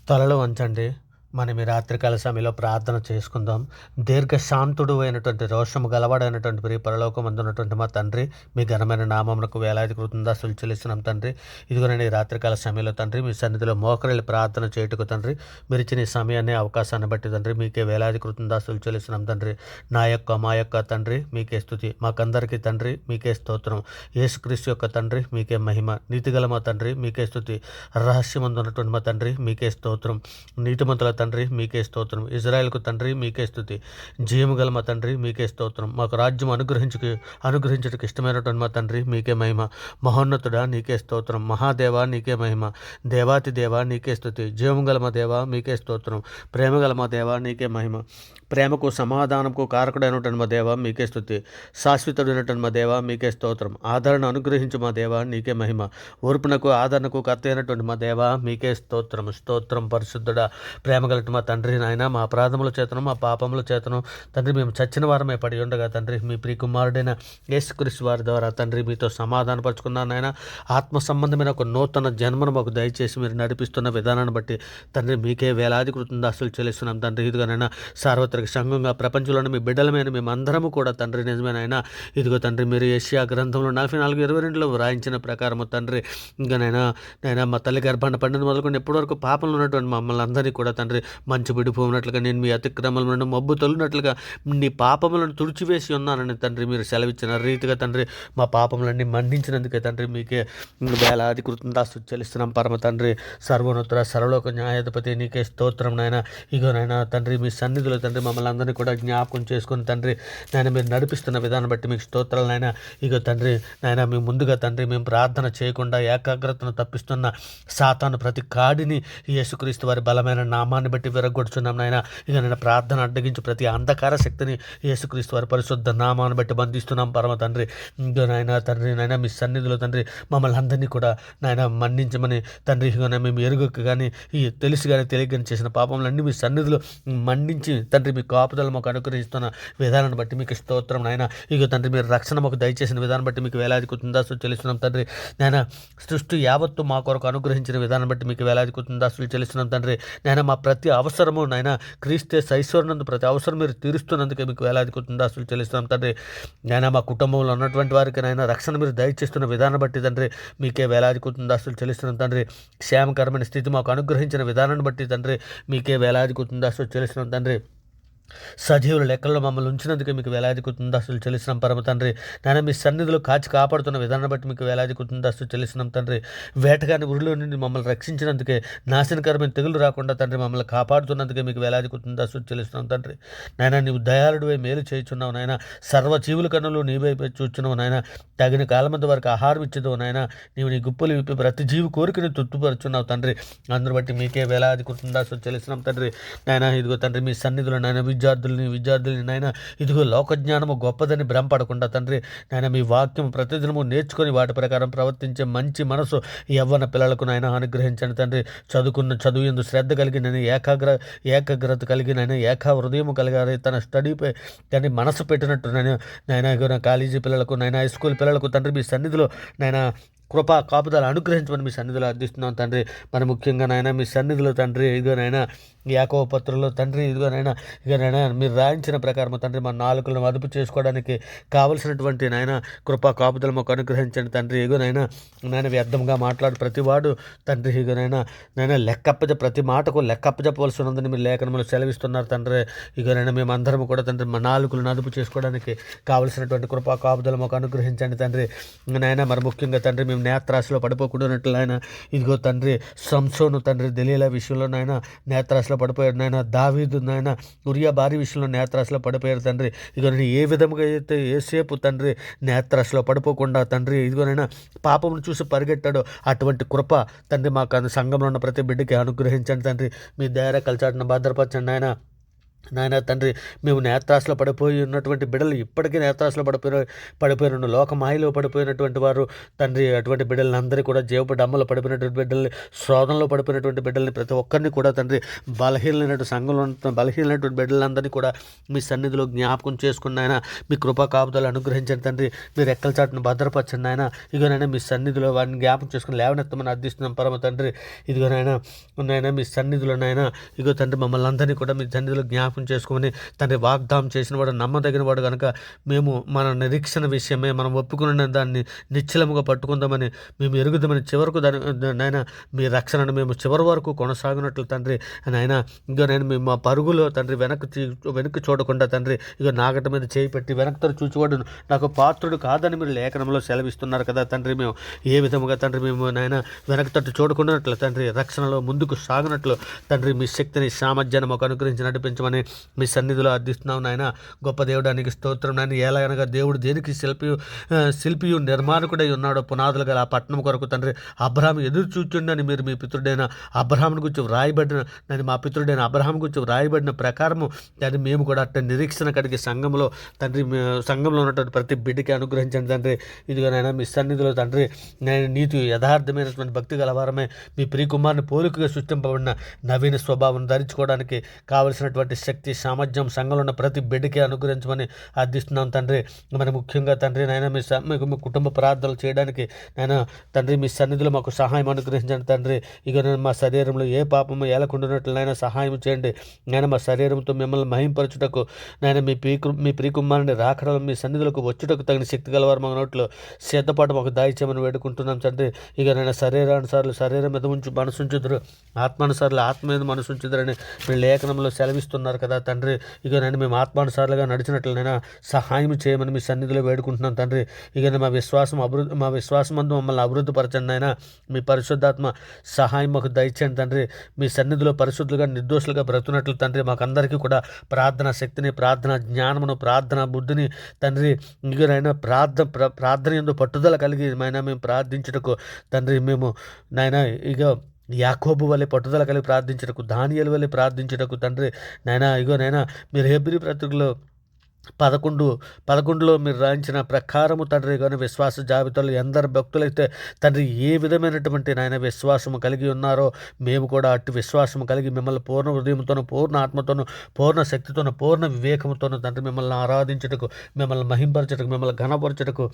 తలలు వంచండి. మనం ఈ రాత్రికాల సమయంలో ప్రార్థన చేసుకుందాం. దీర్ఘశాంతుడు అయినటువంటి రోషము గలవాడైనటువంటి ప్రియ పరలోకమందున్నటువంటి మా తండ్రి, మీ ఘనమైన నామమునకు వేలాది కృతజ్ఞతలు చెల్లిస్తున్నాం తండ్రి. ఇదిగోనండి ఈ రాత్రికాల సమయంలో తండ్రి, మీ సన్నిధిలో మోకరిల్లి ప్రార్థన చేయుటకు తండ్రి, మీరు ఇచ్చిన ఈ సమయాన్ని అవకాశాన్ని బట్టి తండ్రి మీకే వేలాది కృతజ్ఞతలు చెల్లిస్తున్నాం తండ్రి. మా యొక్క తండ్రి మీకే స్తుతి. మాకందరికీ తండ్రి మీకే స్తోత్రం. యేసుక్రీస్తు యొక్క తండ్రి మీకే మహిమ. నీతిగల మా తండ్రి మీకే స్తుతి. రహస్యమందున్నటువంటి మా తండ్రి మీకే స్తోత్రం. నీతిమంతుల తండ్రి మీకే స్తోత్రం. ఇజ్రాయేల్కు తండ్రి మీకే స్తుతి. జీవము గల మా తండ్రి మీకే స్తోత్రం. మాకు రాజ్యం అనుగ్రహించడానికి ఇష్టమైనటువంటి మా తండ్రి మీకే మహిమ. మహోన్నతుడా నీకే స్తోత్రం. మహాదేవా నీకే మహిమ. దేవాతి దేవా నీకే స్తుతి. జీవము గల మా దేవా మీకే స్తోత్రం. ప్రేమ గల మా దేవా నీకే మహిమ. ప్రేమకు సమాధానంకు కారకుడైనటువంటి మా దేవా మీకే స్తుతి. శాశ్వతుడైనటువంటి మా దేవా మీకే స్తోత్రం. ఆదరణ అనుగ్రహించు మా దేవా నీకే మహిమ. ఓర్పునకు ఆదరణకు కర్త అయినటువంటి మా దేవా మీకే స్తోత్రం. స్తోత్రం పరిశుద్ధుడా, ప్రేమ గలటి మా తండ్రి నాయన, మా అపరాధముల చేతను మా పాపముల చేతను తండ్రి మేము చచ్చిన వారమే పడి ఉండగా తండ్రి మీ ప్రియకుమారుడైన యేసుక్రీస్తు వారి ద్వారా తండ్రి మీతో సమాధానపరుచుకున్నాను నాయన. ఆత్మ సంబంధమైన ఒక నూతన జన్మను మాకు దయచేసి మీరు నడిపిస్తున్న విధానాన్ని బట్టి తండ్రి మీకే వేలాది కృతజ్ఞతలు చెల్లిస్తున్నాం తండ్రి. ఇదిగోనైనా సార్వత్రిక సంఘంగా ప్రపంచంలోని మీ బిడ్డలమైన మేమందరము కూడా తండ్రి నిజమేనైనా ఇదిగో తండ్రి మీరు యెషయా గ్రంథంలో 44:22లో వ్రాయించిన ప్రకారము తండ్రి ఇంకనైనా నైనా మా తల్లి గర్భాన్ని పండిన మొదలుకొని ఎప్పటి వరకు పాపంలో ఉన్నటువంటి మమ్మల్ని అందరినీ కూడా తండ్రి మంచు విడిపోయినట్లుగా నేను మీ అతిక్రమలను మబ్బు తొలినట్లుగా నీ పాపములను తుడిచివేసి ఉన్నానని తండ్రి మీరు సెలవిచ్చిన రీతిగా తండ్రి మా పాపములన్నీ మన్నించినందుకే తండ్రి మీకే వేలాది కృతజ్ఞతలు చెల్లిస్తున్నాం పరమ తండ్రి. సర్వోన్నతుడ సర్వలోక న్యాయాధిపతి నీకే స్తోత్రం నాయన. ఇగోనైనా తండ్రి మీ సన్నిధిలో తండ్రి మమ్మల్ని అందరినీ కూడా జ్ఞాపకం చేసుకుని తండ్రి నాయన మీరు నడిపిస్తున్న విధానం బట్టి మీకు స్తోత్రాలు నాయన. ఇగో తండ్రి నాయన మీ ముందుగా తండ్రి మేము ప్రార్థన చేయకుండా ఏకాగ్రతను తప్పిస్తున్న సాతాను ప్రతి కాడిని యేసుక్రీస్తు వారి బలమైన నామాన్ని బట్టి విరగొడుచున్నాం నాయన. ఇక నేను ప్రార్థన అడ్డగించి ప్రతి అంధకార శక్తిని యేసుక్రీస్తు వారి పరిశుద్ధ నామాన్ని బట్టి బంధిస్తున్నాం పరమ తండ్రి. ఇగో నాయన తండ్రి నాయన మీ సన్నిధిలో తండ్రి మమ్మల్ని అందరినీ కూడా నాయన మన్నించమని తండ్రి ఇక మేము ఎరుగక కానీ ఈ తెలిసి కానీ తెలియకని చేసిన పాపములన్నీ మీ సన్నిధిలో మన్నించి తండ్రి మీ కాపుదల మాకు అనుగ్రహిస్తున్న విధానాన్ని బట్టి మీకు స్తోత్రం నాయన. ఇక తండ్రి మీరు రక్షణ మాకు దయచేసిన విధానం బట్టి మీకు వేలాది కృతజ్ఞతలు చెల్లిస్తున్నాం తండ్రి నాయన. సృష్టి యావత్తు మా కొరకు అనుగ్రహించిన విధానం బట్టి మీకు వేలాది కృతజ్ఞతలు చెల్లిస్తున్నాం తండ్రి నాయన. మా ప్రతి అవసరము నాయన క్రీస్తే సైశ్వరనందు ప్రతి అవసరం మీరు తీరుస్తున్నందుకే మీకు వేలాది కృతజ్ఞతలు చెల్లిస్తున్నాం తండ్రి నాయన. మా కుటుంబంలో ఉన్నటువంటి వారికి నాయన రక్షణ మీరు దయచేస్తున్న విధానం బట్టి తండ్రి మీకే వేలాది కృతజ్ఞతలు చెల్లిస్తున్నాం తండ్రి. క్షేమకరమైన స్థితి మాకు అనుగ్రహించిన విధానాన్ని బట్టి తండ్రి మీకే వేలాది కృతజ్ఞతలు చెల్లిస్తున్నాం తండ్రి. సజీవుల లెక్కల్లో మమ్మల్ని ఉంచినందుకే మీకు వేలాది కృతజ్ఞతలు చెల్లిస్తున్నాం పరమ తండ్రి నాయన. మీ సన్నిధిలో కాచి కాపాడుతున్న విధానం బట్టి మీకు వేలాది కృతజ్ఞతలు చెల్లిస్తున్నాం తండ్రి. వేటగాని ఉరిలో నుండి మమ్మల్ని రక్షించినందుకే, నాశనకరమైన తెగులు రాకుండా తండ్రి మమ్మల్ని కాపాడుతున్నందుకే మీకు వేలాది కృతజ్ఞతలు చెల్లిస్తున్నాం తండ్రి నాయన. నీవు దయాళుడివై మేలు చేయుచున్నావు నాయన. సర్వజీవుల కన్నులు నీవై చూచున్నావు నాయన. తగిన కాలమంత వరకు ఆహారం ఇచ్చేదో నాయన. నీవు నీ గుప్పులు విప్పి ప్రతి జీవి కోరికని తృప్తిపరుచున్నావు తండ్రి. అందును బట్టి మీకే వేలాది కృతజ్ఞతలు చెల్లిస్తున్నాం తండ్రి నాయన. ఇదిగో తండ్రి మీ సన్నిధిలో నాయన విద్యార్థుల్ని నాయన ఇదిగో లోకజ్ఞానము గొప్పదని భ్రమపడకుండా తండ్రి నాయన మీ వాక్యం ప్రతిదినము నేర్చుకొని వాటి ప్రకారం ప్రవర్తించే మంచి మనసు యవ్వన పిల్లలకు నాయన అనుగ్రహించండి తండ్రి. చదువు ఎందు శ్రద్ధ కలిగిన ఏకాగ్రత కలిగిన ఏకా హృదయం కలిగారు తన స్టడీపై కానీ మనసు పెట్టినట్టు నాయన కాలేజీ పిల్లలకు నాయన హై స్కూల్ పిల్లలకు తండ్రి మీ సన్నిధిలో నాయన కృపా కాపుదలు అనుగ్రహించమని మీ సన్నిధిలో అర్థిస్తున్నాం తండ్రి. మరి ముఖ్యంగా నాయన మీ సన్నిధిలో తండ్రి ఇదిగోనైనా యాకోబు పత్రికలో తండ్రి ఇదిగోనైనా మీరు రాయించిన ప్రకారం తండ్రి మా నాలుకలను అదుపు చేసుకోవడానికి కావలసినటువంటి నాయన కృపా కాపుదలు మాకు అనుగ్రహించండి తండ్రి. ఇగోనైనా నాయన వ్యర్థంగా మాట్లాడు ప్రతివాడు తండ్రి ఇగోనైనా ప్రతి మాటకు లెక్కప్పజెప్పవలసి ఉన్నదని మీరు లేఖనములు సెలవిస్తున్నారు తండ్రి. ఇగోనైనా మేమందరం కూడా తండ్రి మా నాలుకలను అదుపు చేసుకోవడానికి కావలసినటువంటి కృపా కాపుదలు మాకు అనుగ్రహించండి తండ్రి నాయన. మరి ముఖ్యంగా తండ్రి మేము నేత్రాశలో పడిపోకూడనట్లు ఆయన ఇదిగో తండ్రి సంసోను తండ్రి దెలీలా విషయంలో నాయన నేత్రాశలో పడిపోయాడు నాయన. దావీదు నాయన ఉరియా భారీ విషయంలో నేత్రాశలో పడిపోయారు తండ్రి. ఇదిగోనైనా ఏ విధముగా అయితే ఏసేపు తండ్రి నేత్రాశలో పడిపోకుండా తండ్రి ఇదిగోనైనా పాపమును చూసి పరిగెట్టాడో అటువంటి కృప తండ్రి మాకు సంఘంలో ఉన్న ప్రతి బిడ్డకి అనుగ్రహించండి తండ్రి. మీ దయర కలిచాడిన భద్రపరచండి ఆయన. నాయన తండ్రి, మేము నేత్రాశలో పడిపోయి ఉన్నటువంటి బిడ్డలు, ఇప్పటికీ నేత్రాశలో పడిపోయిన లోకమాయలో పడిపోయినటువంటి వారు తండ్రి, అటువంటి బిడ్డలని అందరికీ కూడా జీవపు డమ్మలో పడిపోయినటువంటి బిడ్డల్ని, శోధనలో పడిపోయినటువంటి బిడ్డల్ని ప్రతి ఒక్కరిని కూడా తండ్రి, సంఘంలో బలహీనమైనటువంటి బిడ్డలందరినీ కూడా మీ సన్నిధిలో జ్ఞాపకం చేసుకున్న ఆయన మీ కృపా కాపుదలు అనుగ్రహించండి తండ్రి. మీరు రెక్కల చాటును భద్రపరచండి ఆయన. ఇదిగోనైనా మీ సన్నిధిలో వారిని జ్ఞాపకం చేసుకుని లేవనెత్తమని అర్థిస్తున్నాం పరమ తండ్రి. ఇదిగోనైనా మీ సన్నిధిలో నాయన, ఇగో తండ్రి, మమ్మల్ని అందరినీ కూడా మీ సన్నిధిలో జ్ఞాపకం చేసుకుని తండ్రి, వాగ్దానం చేసిన వాడు, నమ్మదగిన వాడు కనుక మేము మన నిరీక్షణ విషయమే మనం ఒప్పుకున్న దాన్ని నిశ్చలముగా పట్టుకుందామని మేము ఎరుగుదామని చివరకు నాయన మీ రక్షణను మేము చివరి వరకు కొనసాగినట్లు తండ్రి. నాయన ఇగో నేను మేము మా పరుగులో తండ్రి వెనక్కి చూడకుండా తండ్రి, ఇగో నాగట మీద చేయి పెట్టి వెనక్తో చూచువాడు నాకు పాత్రుడు కాదని మీరు లేఖనంలో సెలవిస్తున్నారు కదా తండ్రి. మేము ఏ విధముగా తండ్రి మేము నాయన వెనక్కి తట్టు చూడకుండానట్లు తండ్రి, రక్షణలో ముందుకు సాగినట్లు తండ్రి, మీ శక్తిని సామర్థ్యాన్ని మాకు అనుగ్రహించి నడిపించమని మీ సన్నిధిలో అర్థిస్తున్నాం నాయన. గొప్ప దేవుడానికి స్తోత్రం నాయన. ఎలా అనగా దేవుడు దేనికి శిల్పియు నిర్మాణకుడై ఉన్నాడో పునాదులు గల ఆ పట్టణం కొరకు తండ్రి, అబ్రహాం ఎదురు చూచుండని మీరు మీ పితృడైన అబ్రహాముని గురించి వ్రాయబడిన దాన్ని, మా పితృడైన అబ్రహాం గురించి వ్రాయబడిన ప్రకారము దాన్ని మేము కూడా అట్ట నిరీక్షణ కలిగి సంఘంలో తండ్రి, సంఘంలో ఉన్నటువంటి ప్రతి బిడ్డకి అనుగ్రహించండి తండ్రి. ఇదిగోనైనా మీ సన్నిధిలో తండ్రి, నేను నీతి యథార్థమైనటువంటి భక్తి గలవారమే మీ ప్రియకుమారుని పోలికగా సృష్టింపబడిన నవీన స్వభావం ధరించుకోవడానికి కావలసినటువంటి శక్తి సామర్థ్యం సంఘంలో ఉన్న ప్రతి బిడ్డకి అనుగ్రహించమని అర్థిస్తున్నాం తండ్రి. మరి ముఖ్యంగా తండ్రి నాయన మీకు మీ కుటుంబ ప్రార్థనలు చేయడానికి నాయన తండ్రి, మీ సన్నిధిలో మాకు సహాయం అనుగ్రహించండి తండ్రి. ఇక మా శరీరంలో ఏ పాపము ఏలకుండానట్లు నాయన సహాయం చేయండి నాయన. మా శరీరంతో మిమ్మల్ని మహింపరచుటకు నాయన మీ ప్రియకుమారుని రాకడలో మీ సన్నిధులకు వచ్చుటకు తగిన శక్తి గలవారు మా నోట్లో సిద్ధపాటు మాకు దాయిచ్చామని వేడుకుంటున్నాం తండ్రి. ఇక నేను శరీరానుసార్లు శరీరం మీద మనసుంచుదురు, ఆత్మానుసార్లు ఆత్మ మీద మనసుంచుదురని మీ లేఖనంలో సెలవిస్తున్నారు కదా తండ్రి. ఇక నేను మేము ఆత్మానుసారులుగా నడిచినట్లనైనా సహాయం చేయమని మీ సన్నిధిలో వేడుకుంటున్నాం తండ్రి. ఇక మా విశ్వాసమందు మమ్మల్ని అభివృద్ధి పరచండి అయినా. మీ పరిశుద్ధాత్మ సహాయం మాకు దయచేయండి తండ్రి. మీ సన్నిధిలో పరిశుద్ధులుగా నిర్దోషులుగా బ్రతుకున్నట్లు తండ్రి, మాకందరికీ కూడా ప్రార్థన శక్తిని, ప్రార్థన జ్ఞానమును, ప్రార్థన బుద్ధిని తండ్రి, ఇకనైనా ప్రార్థన యందు పట్టుదల కలిగి మేము ప్రార్థించుటకు తండ్రి, మేము నాయన ఇక యాకోబు వలె పట్టుదల కలిగి ప్రార్థించుటకు, దానియేలు వలె ప్రార్థించుటకు తండ్రి నాయన, ఇగో నాయన మీరు హెబ్రీ పత్రికలో 11:11లో మీరు రాయించిన ప్రకారము తండ్రి కానీ విశ్వాస జాబితాలో ఎందరు భక్తులైతే తండ్రి ఏ విధమైనటువంటి నాయన విశ్వాసము కలిగి ఉన్నారో మేము కూడా అట్టి విశ్వాసము కలిగి మిమ్మల్ని పూర్ణ హృదయంతోనూ, పూర్ణ ఆత్మతోనూ, పూర్ణ శక్తితోనూ, పూర్ణ వివేకముతోనూ తండ్రి మిమ్మల్ని ఆరాధించుటకు, మిమ్మల్ని మహింపరచుటకు, మిమ్మల్ని ఘనపరచుటకు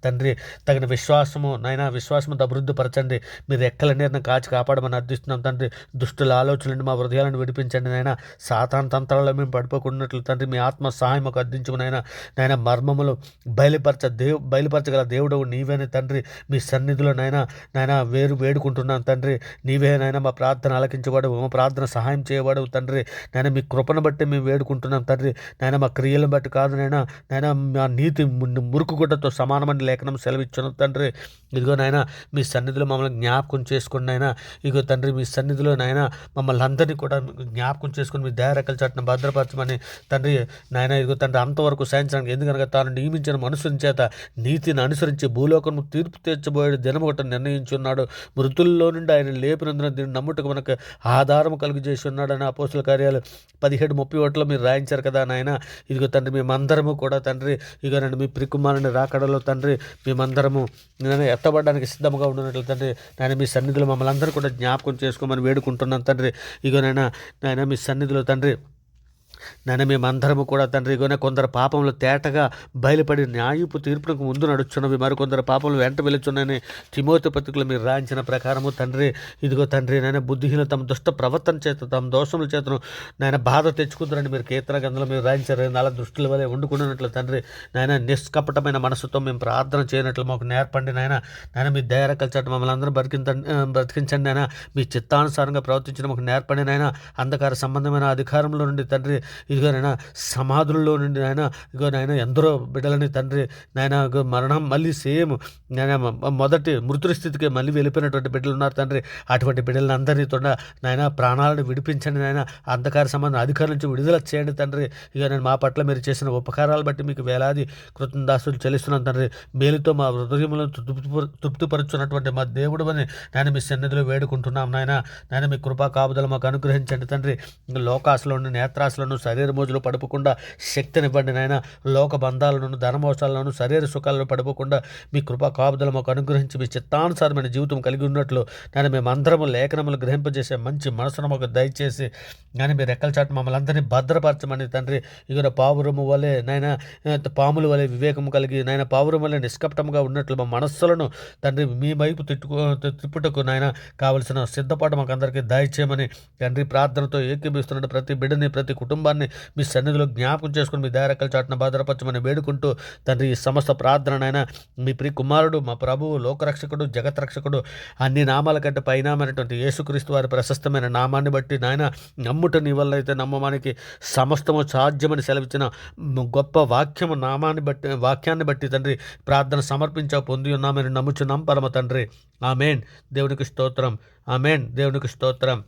తండ్రి తగిన విశ్వాసము నాయన విశ్వాసముతో అభివృద్ధి పరచండి. మీరు ఎక్కల నీరును కాచి కాపాడమని అర్థిస్తున్నాం తండ్రి. దుష్టుల ఆలోచనలను మా హృదయాలను విడిపించండి నాయన. సాతాను తంత్రాల్లో మేము పడిపోకున్నట్లు తండ్రి మీ ఆత్మ సహాయం మాకు నాయన మర్మములు బయలుపరచగల దేవుడు నీవేనే తండ్రి. మీ సన్నిధిలో నాయన వేడుకుంటున్నాను తండ్రి. నీవే నాయన మా ప్రార్థన ఆలకించేవాడు, మా ప్రార్థన సహాయం చేయవాడు తండ్రి. నాయన మీ కృపను బట్టి మేము వేడుకుంటున్నాం తండ్రి. నాయన మా క్రియలను బట్టి కాదు నాయన మా నీతి మురుకు గుడ్డతో సమానమని లేఖనం సెలవిచ్చును తండ్రి. ఇదిగో నాయన మీ సన్నిధిలో మమ్మల్ని జ్ఞాపకం చేసుకుని నాయన, ఇదిగో తండ్రి మీ సన్నిధిలో నాయన మమ్మల్ని అందరినీ కూడా జ్ఞాపకం చేసుకుని మీ దయారెక్కల చాటును భద్రపరచమని తండ్రి నాయన. ఇదిగో తండ్రి అంతవరకు సాయించడానికి, ఎందుకనగా తాను నియమించిన మనుషుని చేత నీతిని అనుసరించి భూలోకము తీర్పు తీర్చబోయే దినము ఒకటి నిర్ణయించున్నాడు. మృతుల్లో నుండి ఆయన లేపినందున దీన్ని నమ్ముటకు మనకు ఆధారం కలుగజేసి ఉన్నాడని అపోస్తుల కార్యాలు 17:31లో మీరు రాయించారు కదా నాయన. ఇదిగో తండ్రి మేమందరము కూడా తండ్రి, ఇక నండి మీ ప్రియకుమారుని రాకడలో తండ్రి మేమందరము నేను ఎత్తబడడానికి సిద్ధంగా ఉండినట్లు తండ్రి నాయన మీ సన్నిధిలో మమ్మల్ని అందరూ కూడా జ్ఞాపకం చేసుకోమని వేడుకుంటున్నాను తండ్రి. నాయన మీ సన్నిధిలో తండ్రి నాయన మేమందరము కూడా తండ్రి, ఇగోనే కొందరు పాపంలో తేటగా బయలుపడి న్యాయపు తీర్పునకు ముందు నడుచున్నవి, మరికొందరు పాపంలో వెంట వెళుచున్నాయని తిమోతి పత్రికలో మీరు రాయించిన ప్రకారము తండ్రి. ఇదిగో తండ్రి నాయన బుద్ధిహీన తమ దుష్ట ప్రవర్తన చేత, తమ దోషముల చేతను నాయన బాధ తెచ్చుకుంటారని మీరు కీర్తన గ్రంథంలో మీరు రాయించారు. అలా దృష్టిల వలె వండుకున్నట్లు తండ్రి నాయన నిష్కపటమైన మనసుతో మేము ప్రార్థన చేయనట్లు మాకు నేర్పండి నాయన. మీ దయారెక్కల చాటు మమ్మల్ని అందరూ బ్రతికించండి నాయన. మీ చిత్తానుసారంగా ప్రవర్తించడం మాకు నేర్పండి నాయన. అంధకార సంబంధమైన అధికారంలో నుండి తండ్రి, ఇదిగోనైనా సమాధుల్లో నుండి నాయన, ఇగోనైనా ఎందరో బిడ్డలని తండ్రి నాయన మరణం మళ్ళీ సేమ్ నాయన మొదటి మృతుడి స్థితికి మళ్ళీ వెళ్ళిపోయినటువంటి బిడ్డలు ఉన్నారు తండ్రి. అటువంటి బిడ్డలను అందరినీ తోడ నాయన ప్రాణాలను విడిపించండి నాయన. అంధకార సంబంధ అధికారుల నుంచి విడుదల చేయండి తండ్రి. ఇక నేను మా పట్ల మీరు చేసిన ఉపకారాలు బట్టి మీకు వేలాది కృతజ్ఞతాస్తులు చెల్లిస్తున్నాను తండ్రి. మేలుతో మా హృదయములను తృప్తిపరుచున్నటువంటి మా దేవుడు అని నేను మీ సన్నిధిలో వేడుకుంటున్నాం నాయన. మీ కృపా కాపుదల మాకు అనుగ్రహించండి తండ్రి. లోకాశలో నేత్రాశలను శరీర మోజులో పడిపోకుండా శక్తినివ్వండి నాయన. లోక బంధాలను, ధనమోసాలను, శరీర సుఖాలను పడిపోకుండా మీ కృపా కాపుదల మాకు అనుగ్రహించి మీ చిత్తానుసారమైన జీవితం కలిగి ఉన్నట్లు నేను మేమందరము లేఖనములు గ్రహింపజేసే మంచి మనసును మాకు దయచేసి కానీ మీరు రెక్కల చాటు మమ్మల్ని అందరినీ భద్రపరచమని తండ్రి. ఇక పావురము వలె నాయన, పాముల వలె వివేకము కలిగి నాయన, పావురం వలె నిష్కపటంగా ఉన్నట్లు మా మనస్సులను తండ్రి మీ వైపు తిప్పుటకు నాయన కావలసిన సిద్ధపాటు మాకు అందరికీ దయచేయమని తండ్రి ప్రార్థనతో ఏకీభిస్తున్న ప్రతి బిడ్డని, ప్రతి కుటుంబాన్ని మీ సన్నిధిలో జ్ఞాపకం చేసుకుని మీ దయరెక్కల చాటున భద్రపరచమని వేడుకుంటూ తండ్రి ఈ సమస్త ప్రార్థననైనా మీ ప్రియ కుమారుడు, మా ప్రభువు, లోకరక్షకుడు, జగత్రక్షకుడు, అన్ని నామాల కంటే పైనామైనటువంటి యేసుక్రీస్తు వారి ప్రశస్తమైన నామాన్ని బట్టి నాయన, నమ్ముట నీ వల్ల అయితే నమ్మమానికి సమస్తము సాధ్యమని సెలవిచ్చిన గొప్ప వాక్యాన్ని బట్టి తండ్రి ప్రార్థన సమర్పించావు, పొంది ఉన్నామని నమ్ముచున్నాం పరమ తండ్రి. ఆమేన్. దేవునికి స్తోత్రం. ఆమేన్. దేవునికి స్తోత్రం.